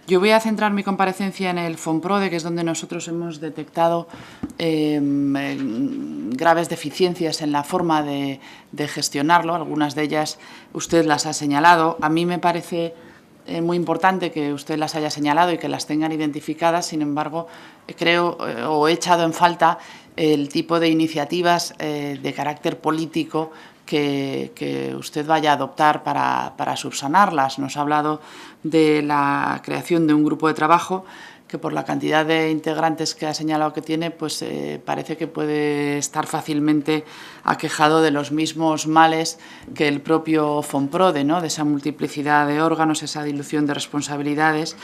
Yo voy a centrar mi comparecencia en el FONPRODE, que es donde nosotros hemos detectado graves deficiencias en la forma de gestionarlo. Algunas de ellas usted las ha señalado. A mí me parece muy importante que usted las haya señalado y que las tengan identificadas. Sin embargo, creo o he echado en falta el tipo de iniciativas de carácter político que usted vaya a adoptar para subsanarlas. Nos ha hablado de la creación de un grupo de trabajo que, por la cantidad de integrantes que ha señalado que tiene, pues parece que puede estar fácilmente aquejado de los mismos males que el propio FONPRODE, ¿no? De esa multiplicidad de órganos, esa dilución de responsabilidades.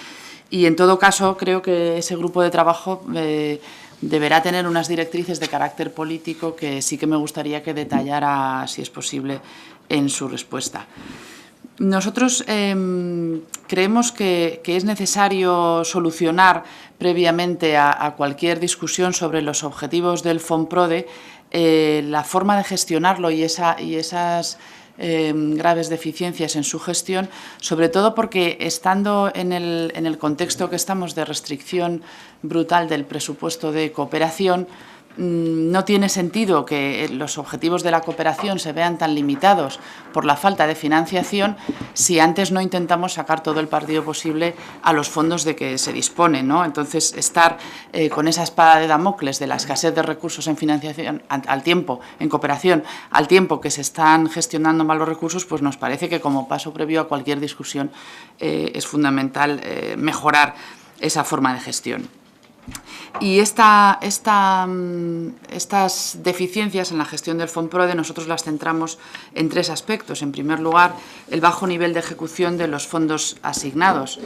Y, en todo caso, creo que ese grupo de trabajo deberá tener unas directrices de carácter político que sí que me gustaría que detallara, si es posible, en su respuesta. Nosotros creemos que es necesario solucionar previamente a cualquier discusión sobre los objetivos del FONPRODE la forma de gestionarlo y esas graves deficiencias en su gestión, sobre todo porque, estando en el contexto que estamos de restricción brutal del presupuesto de cooperación, no tiene sentido que los objetivos de la cooperación se vean tan limitados por la falta de financiación si antes no intentamos sacar todo el partido posible a los fondos de que se dispone, ¿no? Entonces, estar con esa espada de Damocles de la escasez de recursos en financiación al tiempo, en cooperación, al tiempo que se están gestionando mal los recursos, pues nos parece que, como paso previo a cualquier discusión, es fundamental mejorar esa forma de gestión. Y estas deficiencias en la gestión del FONPRODE nosotros las centramos en tres aspectos. En primer lugar, el bajo nivel de ejecución de los fondos asignados.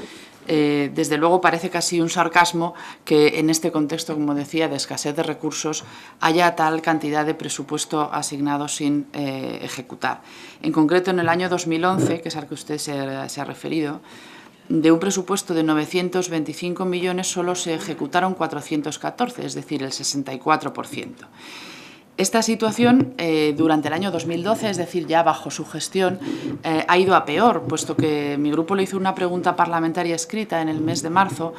Desde luego, parece casi un sarcasmo que en este contexto, como decía, de escasez de recursos, haya tal cantidad de presupuesto asignado sin ejecutar. En concreto, en el año 2011, que es al que usted se ha referido, de un presupuesto de 925 millones solo se ejecutaron 414, es decir, el 64%. Esta situación, durante el año 2012, es decir, ya bajo su gestión, ha ido a peor, puesto que mi grupo le hizo una pregunta parlamentaria escrita en el mes de marzo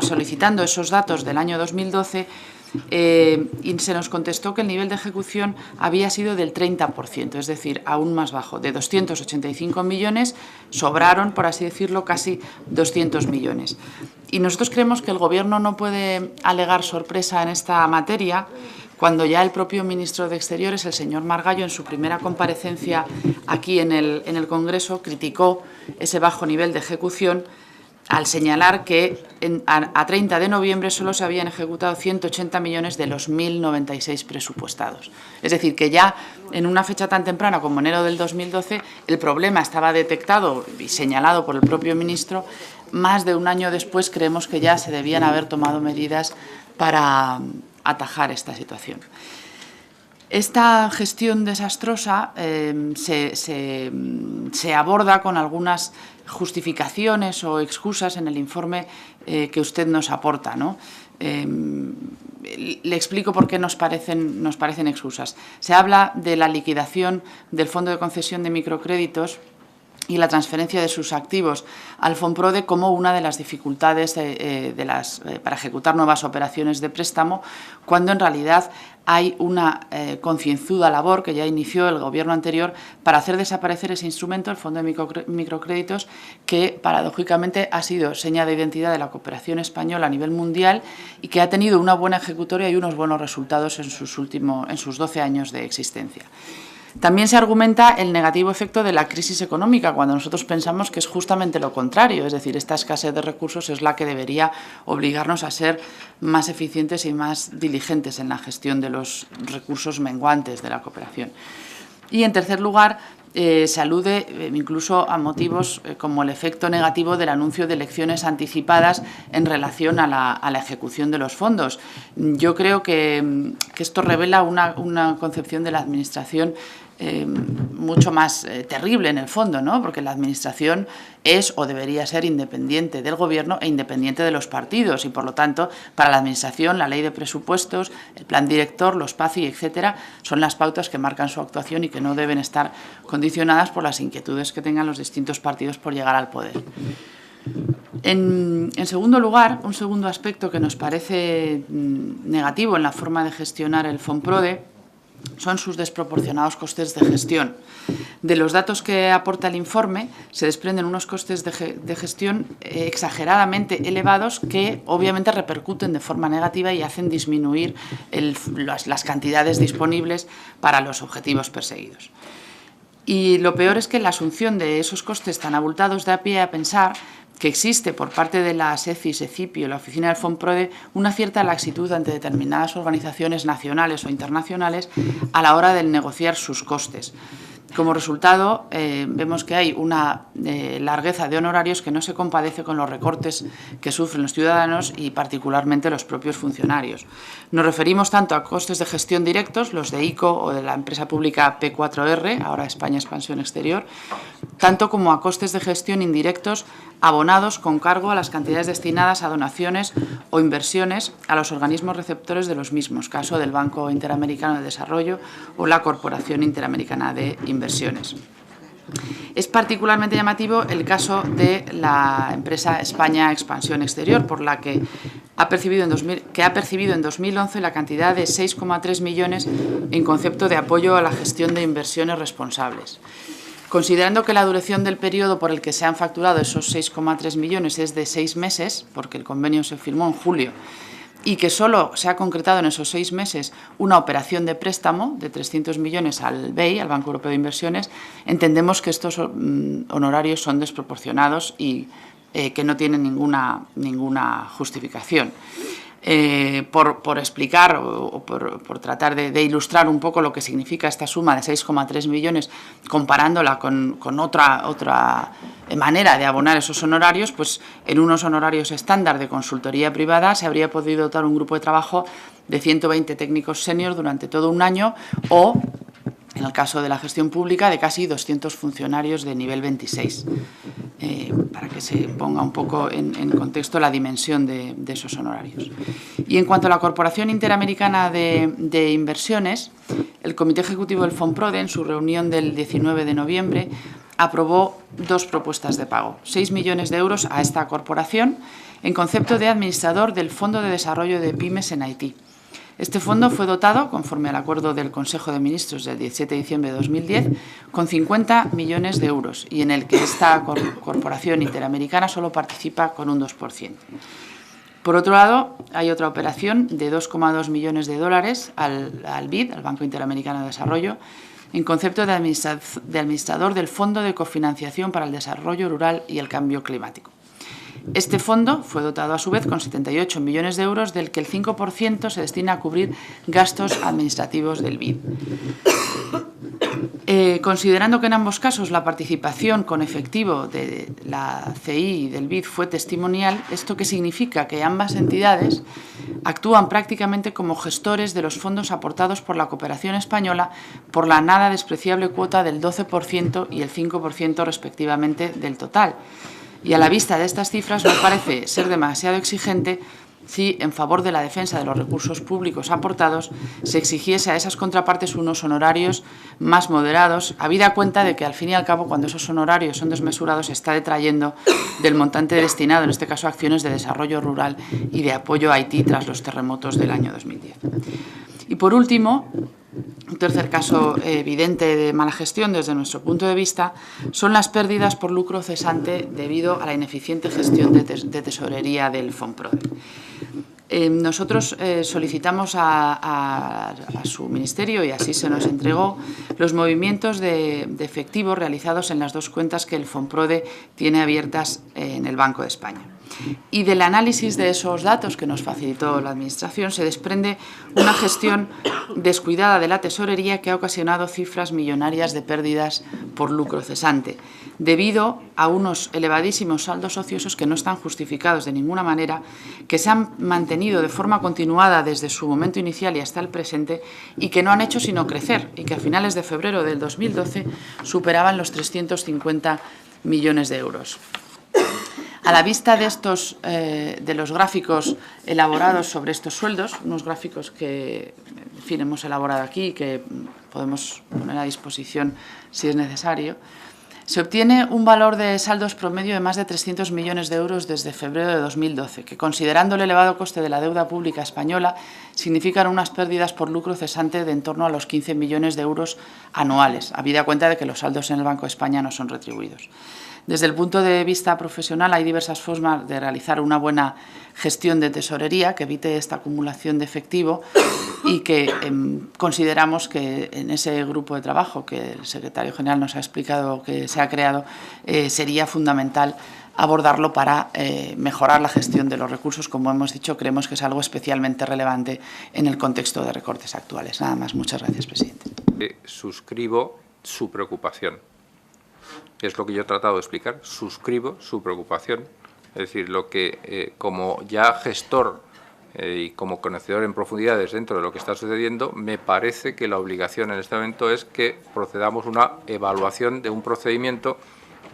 solicitando esos datos del año 2012, y se nos contestó que el nivel de ejecución había sido del 30%, es decir, aún más bajo. De 285 millones sobraron, por así decirlo, casi 200 millones. Y nosotros creemos que el Gobierno no puede alegar sorpresa en esta materia cuando ya el propio ministro de Exteriores, el señor Margallo, en su primera comparecencia aquí en el Congreso, criticó ese bajo nivel de ejecución al señalar que a 30 de noviembre solo se habían ejecutado 180 millones de los 1.096 presupuestados. Es decir, que ya en una fecha tan temprana como enero del 2012 el problema estaba detectado y señalado por el propio ministro. Más de un año después creemos que ya se debían haber tomado medidas para atajar esta situación. Esta gestión desastrosa se aborda con algunas justificaciones o excusas en el informe que usted nos aporta, ¿no? Le explico por qué nos parecen excusas. Se habla de la liquidación del Fondo de Concesión de Microcréditos y la transferencia de sus activos al FONPRODE como una de las dificultades para ejecutar nuevas operaciones de préstamo, cuando en realidad hay una concienzuda labor que ya inició el Gobierno anterior para hacer desaparecer ese instrumento, el Fondo de Microcréditos, que paradójicamente ha sido seña de identidad de la cooperación española a nivel mundial y que ha tenido una buena ejecutoria y unos buenos resultados en sus 12 años de existencia. También se argumenta el negativo efecto de la crisis económica, cuando nosotros pensamos que es justamente lo contrario, es decir, esta escasez de recursos es la que debería obligarnos a ser más eficientes y más diligentes en la gestión de los recursos menguantes de la cooperación. Y, en tercer lugar, se alude incluso a motivos como el efecto negativo del anuncio de elecciones anticipadas en relación a la ejecución de los fondos. Yo creo que esto revela una concepción de la Administración mucho más terrible en el fondo, ¿no? Porque la Administración es o debería ser independiente del Gobierno e independiente de los partidos, y por lo tanto, para la Administración, la ley de presupuestos, el plan director, los PACI, etcétera, son las pautas que marcan su actuación y que no deben estar condicionadas por las inquietudes que tengan los distintos partidos por llegar al poder. En segundo lugar, un segundo aspecto que nos parece negativo en la forma de gestionar el Fonprode son sus desproporcionados costes de gestión. De los datos que aporta el informe se desprenden unos costes de gestión exageradamente elevados que obviamente repercuten de forma negativa y hacen disminuir las cantidades disponibles para los objetivos perseguidos. Y lo peor es que la asunción de esos costes tan abultados da pie a pensar que existe por parte de la SECIS, ECIPI o la Oficina del Fonprode una cierta laxitud ante determinadas organizaciones nacionales o internacionales a la hora de negociar sus costes. Como resultado, vemos que hay una largueza de honorarios que no se compadece con los recortes que sufren los ciudadanos y particularmente los propios funcionarios. Nos referimos tanto a costes de gestión directos, los de ICO o de la empresa pública P4R, ahora España Expansión Exterior, tanto como a costes de gestión indirectos abonados con cargo a las cantidades destinadas a donaciones o inversiones a los organismos receptores de los mismos, caso del Banco Interamericano de Desarrollo o la Corporación Interamericana de Inversiones. Es particularmente llamativo el caso de la empresa España Expansión Exterior, por la que ha percibido en 2011 la cantidad de 6,3 millones en concepto de apoyo a la gestión de inversiones responsables. Considerando que la duración del periodo por el que se han facturado esos 6,3 millones es de 6 meses, porque el convenio se firmó en julio, y que solo se ha concretado en esos 6 meses una operación de préstamo de 300 millones al BEI, al Banco Europeo de Inversiones, entendemos que estos honorarios son desproporcionados y que no tienen ninguna justificación. Por explicar o por tratar de ilustrar un poco lo que significa esta suma de 6,3 millones comparándola con otra manera de abonar esos honorarios, pues en unos honorarios estándar de consultoría privada se habría podido dotar un grupo de trabajo de 120 técnicos senior durante todo un año o, en el caso de la gestión pública, de casi 200 funcionarios de nivel 26, para que se ponga un poco en contexto la dimensión de esos honorarios. Y en cuanto a la Corporación Interamericana de Inversiones, el Comité Ejecutivo del Fonprode, en su reunión del 19 de noviembre, aprobó 2 propuestas de pago, 6 millones de euros a esta corporación en concepto de administrador del Fondo de Desarrollo de Pymes en Haití. Este fondo fue dotado, conforme al acuerdo del Consejo de Ministros del 17 de diciembre de 2010, con 50 millones de euros y en el que esta corporación interamericana solo participa con un 2%. Por otro lado, hay otra operación de 2,2 millones de dólares al BID, al Banco Interamericano de Desarrollo, en concepto de administrador del Fondo de Cofinanciación para el Desarrollo Rural y el Cambio Climático. Este fondo fue dotado a su vez con 78 millones de euros, del que el 5% se destina a cubrir gastos administrativos del BID. Considerando que en ambos casos la participación con efectivo de la CI y del BID fue testimonial, ¿esto qué significa? Que ambas entidades actúan prácticamente como gestores de los fondos aportados por la cooperación española por la nada despreciable cuota del 12% y el 5% respectivamente del total. Y a la vista de estas cifras no parece ser demasiado exigente si, en favor de la defensa de los recursos públicos aportados, se exigiese a esas contrapartes unos honorarios más moderados, habida cuenta de que, al fin y al cabo, cuando esos honorarios son desmesurados, se está detrayendo del montante destinado, en este caso, a acciones de desarrollo rural y de apoyo a Haití tras los terremotos del año 2010. Y, por último, un tercer caso evidente de mala gestión desde nuestro punto de vista son las pérdidas por lucro cesante debido a la ineficiente gestión de tesorería del Fonprode. Nosotros solicitamos a su ministerio, y así se nos entregó, los movimientos de efectivo realizados en las 2 cuentas que el Fonprode tiene abiertas en el Banco de España. Y del análisis de esos datos que nos facilitó la Administración se desprende una gestión descuidada de la tesorería que ha ocasionado cifras millonarias de pérdidas por lucro cesante, debido a unos elevadísimos saldos ociosos que no están justificados de ninguna manera, que se han mantenido de forma continuada desde su momento inicial y hasta el presente y que no han hecho sino crecer y que a finales de febrero del 2012 superaban los 350 millones de euros. A la vista de los gráficos elaborados sobre estos sueldos, unos gráficos que, en fin, hemos elaborado aquí y que podemos poner a disposición si es necesario, Se obtiene un valor de saldos promedio de más de 300 millones de euros desde febrero de 2012, que, considerando el elevado coste de la deuda pública española, significan unas pérdidas por lucro cesante de en torno a los 15 millones de euros anuales, habida cuenta de que los saldos en el Banco de España no son retribuidos. Desde el punto de vista profesional, hay diversas formas de realizar una buena gestión de tesorería que evite esta acumulación de efectivo y que consideramos que en ese grupo de trabajo que el secretario general nos ha explicado que se ha creado, sería fundamental abordarlo para mejorar la gestión de los recursos. Como hemos dicho, creemos que es algo especialmente relevante en el contexto de recortes actuales. Nada más. Muchas gracias, presidente. Suscribo su preocupación. Es lo que yo he tratado de explicar. Suscribo su preocupación. Es decir, lo que como ya gestor y como conocedor en profundidades dentro de lo que está sucediendo, me parece que la obligación en este momento es que procedamos a una evaluación de un procedimiento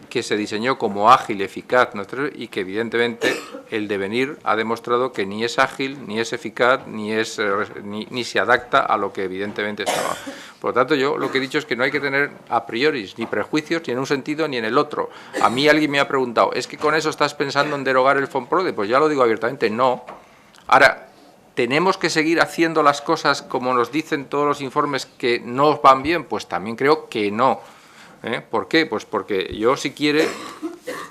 que se diseñó como ágil, eficaz, y que evidentemente el devenir ha demostrado que ni es ágil, ni es eficaz, ni se adapta a lo que evidentemente estaba. Por lo tanto, yo lo que he dicho es que no hay que tener a priori ni prejuicios ni en un sentido ni en el otro. A mí alguien me ha preguntado, ¿es que con eso estás pensando en derogar el FONPRODE? Pues ya lo digo abiertamente, no. Ahora, ¿tenemos que seguir haciendo las cosas como nos dicen todos los informes que no van bien? Pues también creo que no. ¿Por qué? Pues porque yo, si quiere,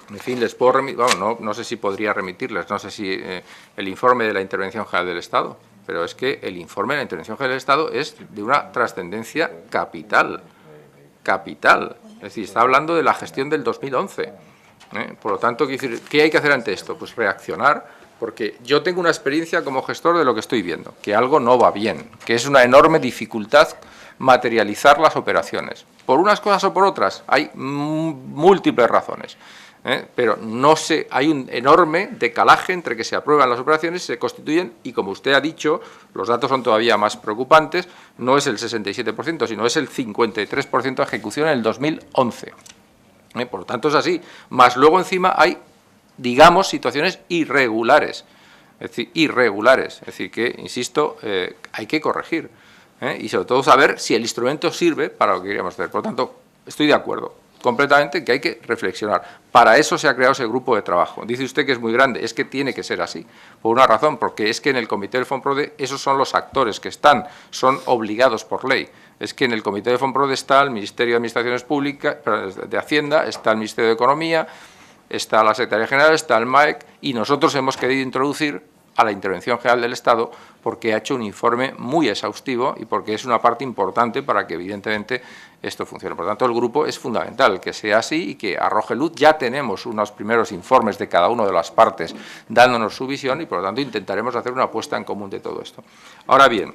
en fin, les puedo remitir, bueno, no sé si podría remitirles, no sé si el informe de la Intervención General del Estado, pero es que el informe de la Intervención General del Estado es de una trascendencia capital, es decir, está hablando de la gestión del 2011. Por lo tanto, ¿qué hay que hacer ante esto? Pues reaccionar, porque yo tengo una experiencia como gestor de lo que estoy viendo, que algo no va bien, que es una enorme dificultad materializar las operaciones. Por unas cosas o por otras, hay múltiples razones, pero no sé, hay un enorme decalaje entre que se aprueban las operaciones, se constituyen, y como usted ha dicho, los datos son todavía más preocupantes, no es el 67%, sino es el 53% de ejecución en el 2011. Por lo tanto, es así. Más luego encima hay, digamos, situaciones irregulares, es decir, que, insisto, hay que corregir. Y sobre todo saber si el instrumento sirve para lo que queríamos hacer. Por lo tanto, estoy de acuerdo completamente que hay que reflexionar. Para eso se ha creado ese grupo de trabajo. Dice usted que es muy grande, es que tiene que ser así, por una razón, porque es que en el comité del FONPRODE esos son los actores que son obligados por ley. Es que en el comité del FONPRODE está el Ministerio de Administraciones Públicas, de Hacienda, está el Ministerio de Economía, está la Secretaría General, está el MAEC, y nosotros hemos querido introducir a la Intervención General del Estado porque ha hecho un informe muy exhaustivo y porque es una parte importante para que evidentemente esto funcione. Por lo tanto, el grupo es fundamental que sea así y que arroje luz. Ya tenemos unos primeros informes de cada una de las partes dándonos su visión y por lo tanto intentaremos hacer una apuesta en común de todo esto. Ahora bien,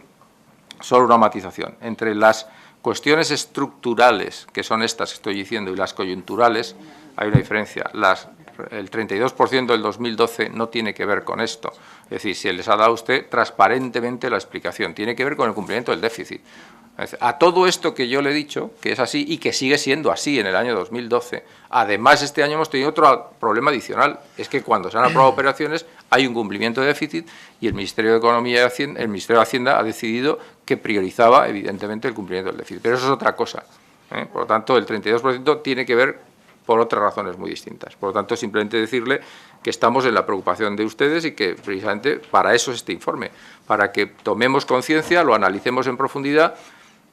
solo una matización. Entre las cuestiones estructurales, que son estas que estoy diciendo, y las coyunturales, hay una diferencia. El 32% del 2012 no tiene que ver con esto. Es decir, si les ha dado usted transparentemente la explicación, tiene que ver con el cumplimiento del déficit. A todo esto que yo le he dicho, que es así y que sigue siendo así en el año 2012, además este año hemos tenido otro problema adicional, es que cuando se han aprobado operaciones hay un cumplimiento de déficit y el Ministerio de Economía y Hacienda, el Ministerio de Hacienda ha decidido que priorizaba evidentemente el cumplimiento del déficit, pero eso es otra cosa. Por lo tanto, el 32% tiene que ver por otras razones muy distintas. Por lo tanto, simplemente decirle que estamos en la preocupación de ustedes y que precisamente para eso es este informe, para que tomemos conciencia, lo analicemos en profundidad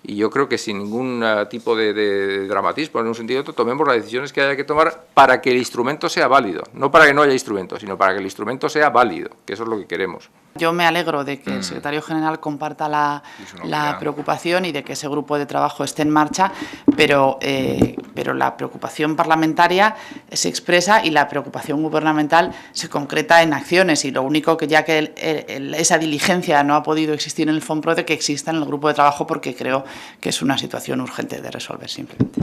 y yo creo que sin ningún tipo de dramatismo en un sentido u otro, tomemos las decisiones que haya que tomar para que el instrumento sea válido, no para que no haya instrumento, sino para que el instrumento sea válido, que eso es lo que queremos. Yo me alegro de que el secretario general comparta la preocupación y de que ese grupo de trabajo esté en marcha, pero la preocupación parlamentaria se expresa y la preocupación gubernamental se concreta en acciones y lo único que ya que esa diligencia no ha podido existir en el FONPRODE, que exista en el grupo de trabajo porque creo que es una situación urgente de resolver simplemente.